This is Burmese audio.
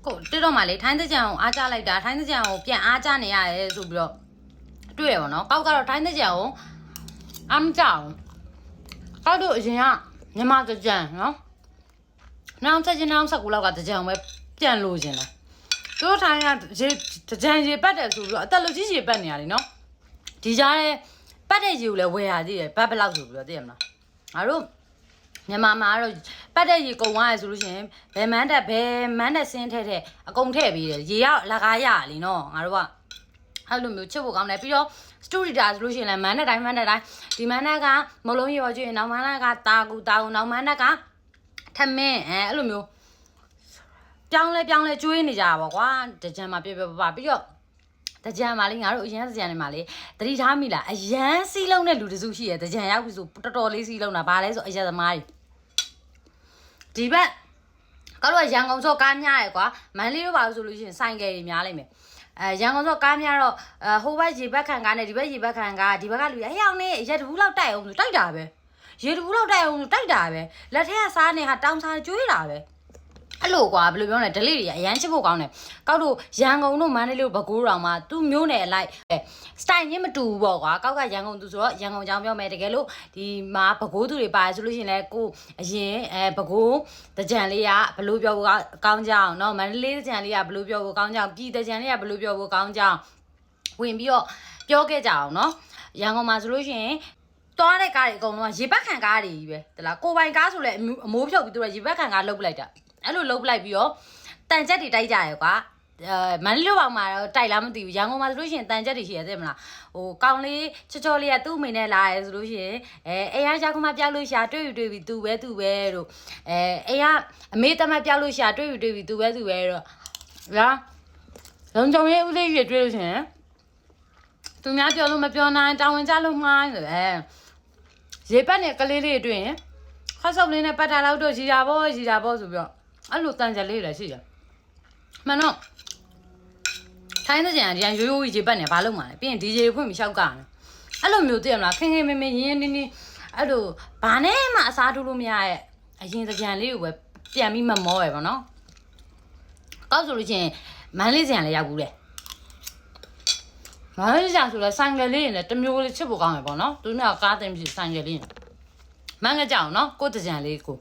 ကိုတွေ့တော့မှလေထိုင်းတဲ့ကြံကိုအားကြလိုက်တာထိုင်းတဲ့ကြံကိုပြန်အားကြနေရတယ်ဆိုပြီးတော့တွေ့ရပါတော့ကောက်ကတော့ထိုင်းတဲ့ကြံကိုအားမကြောက်ကောက်တို့အရင်ကမြန်မာတဲ့ကြံနော်နောက်ဆက်ချင်းနောက်ဆက်ကူလောက်ကတဲ့ကြံပဲပြန်လို့ရှင်လားတို့ထိုင်းကတဲ့ကြံရေပတ်တယ်ဆိုပြီးတော့အသက်လူကြီးရေပတ်နေရတယ်နော်ဒီကြားထဲပတ်တဲ့ရေကိုလည်းဝယ်ရသေးတယ်ဘတ်ဘလောက်ဆိုပြီးတော့သိရမလားငါတို့မြန်မာမှာတော့ပတ်တဲ့ရေကုန်သွားရဆိုလို့ရှိရင်ဘယ်မန်းတက်ဆင်းထဲအကုန်ထည့်ပြီးတယ်ရေရောက်လက်ကားရလीနော်ငါတို့ကအဲ့လိုမျိုးချစ်ဖို့ကောင်းတယ်ပြီးတော့ story တာဆိုလို့ရှိရင်လည်းမန်းတက်တိုင်းဒီမန်းတက်ကမလုံးရောကျွေးနောက်မန်းတက်ကတာကူနောက်မန်းတက်ကထမင်းအဲ့လိုမျိုးပြောင်းလဲကျွေးနေကြတာပေါ့ကွာတကြံမှာပြပါပြီးတော့တကြံမှာလေငါတို့အရန်တကြံနေမှာလေတတိထားမိလားအရန်စီးလုံးတဲ့လူတစုရှိရတကြံရောက်ပြီဆိုတော်တော်လေးစီးလုံးတာဘာလဲဆိုအရက်သမားတွေဒီဘက်ကောက်တော့ရန်ကုန်စောကားများရယ်ကွာမန္တလေးတို့ပါလို့ဆိုလို့ရှိရင်ဆိုင်ကယ်တွေများလိမ့်မယ်ရန်ကုန်စောကားများတော့ဟိုဘက်ရေဘက်ခံကားနဲ့ဒီဘက်ရေဘက်ခံကားဒီဘက်ကလူရဟဲ့အောင်နေရက်တဘူးလောက်တိုက်အောင်ဆိုတိုက်တာပဲရေတဘူးလောက်တိုက်အောင်ဆိုတိုက်တာပဲလက်ထက်ကစားနေဟာတောင်းစားကျွေးတာပဲအဲ့လိုကွာဘယ်လိုပြောလဲဒလိတွေအရန်ချစ်ဖို့ကောင်းတယ်ကောက်တို့ရန်ကုန်တို့မန္တလေးတို့ပဲခူးတောင်မှာသူ့မျိုးနယ်အလိုက်စတိုင်ချင်းမတူဘူးပေါ့ကွာကောက်ကရန်ကုန်သူဆိုတော့ရန်ကုန်ကြောင်ပြောမယ်တကယ်လို့ဒီမှာပဲခူးသူတွေပါတယ်ဆိုလို့ရှိရင်လည်းကိုအရင်ပဲခူးတကြံလေးကဘလို့ပြောဖို့ကောင်းကြအောင်เนาะမန္တလေးတကြံလေးကဘလို့ပြောဖို့ကောင်းကြအောင်ပြည်တကြံလေးကဘလို့ပြောဖို့ကောင်းကြအောင်ဝင်ပြီးတော့ပြောခဲ့ကြအောင်เนาะရန်ကုန်မှာဆိုလို့ရှိရင်သွားတဲ့ကားတွေအကုန်လုံးကရေပတ်ခံကားတွေကြီးပဲတလားကိုပိုင်ကားဆိုလဲအမိုးဖြုတ်ပြီးသူကရေပတ်ခံကားလုတ်ပလိုက်တာအဲ့လိုလုတ်ပလိုက်ပြီးတော့တန်ချက်တွေတိုက်ကြရကွာမန္တလေးဘောင်မှာတော့တိုက်လားမသိဘူးရန်ကုန်မှာဆိုလို့ရှိရင်တန်ချက်တွေရှိရတဲ့မလားဟိုကောင်းလေးချောလေးကသူ့အမေနဲ့လာရဲဆိုလို့ရှိရင်အိမ်ကရောက်ခမပြောက်လို့ရှာတွေ့ပြီးသူပဲတို့အိမ်ကအမေတမပြောက်လို့ရှာတွေ့ပြီးသူပဲတော့လားလုံကြုံရေးဦးလေးရွေတွေ့လို့ရှိရင်သူများပြောလို့မပြောနိုင်တောင်းဝင်ကြလို့မှားဆိုရေပတ်နဲ့ကလေးလေးတွေ့ရင်ခါဆောက်လေးနဲ့ပတ်ထားလောက်တော့ရီတာပေါ့ဆိုပြီးတော့အဲ့လိုတန်ချက်လေးလည်းရှိတယ်မှန်တော့ထိုင်းတဲ့ကြံဒီရိုးရေပတ်နေဘာလုပ်မှာလဲပြီးရင်ဒီဂျေဖွင့်ပြီးရှောက်ကတယ်အဲ့လိုမျိုးသိရမလားခင်မင်းရင်းနေအဲ့လိုဘာနဲ့မှအစားထိုးလို့မရရဲ့အရင်ကြံလေးကိုပဲပြန်ပြီးမမောရပေါ့နော်ကောက်ဆိုလို့ချင်းမန်းလေးကြံလည်းရောက်ဘူးလေမန်းလေးကြံဆိုလဲဆိုင်ကလေးနဲ့တမျိုးလေးချစ်ဖို့ကောင်းတယ်ပေါ့နော်သူကကားတင်ပြီးဆိုင်ကလေးမန်းကကြောင်နော်ကိုတကြံလေးကို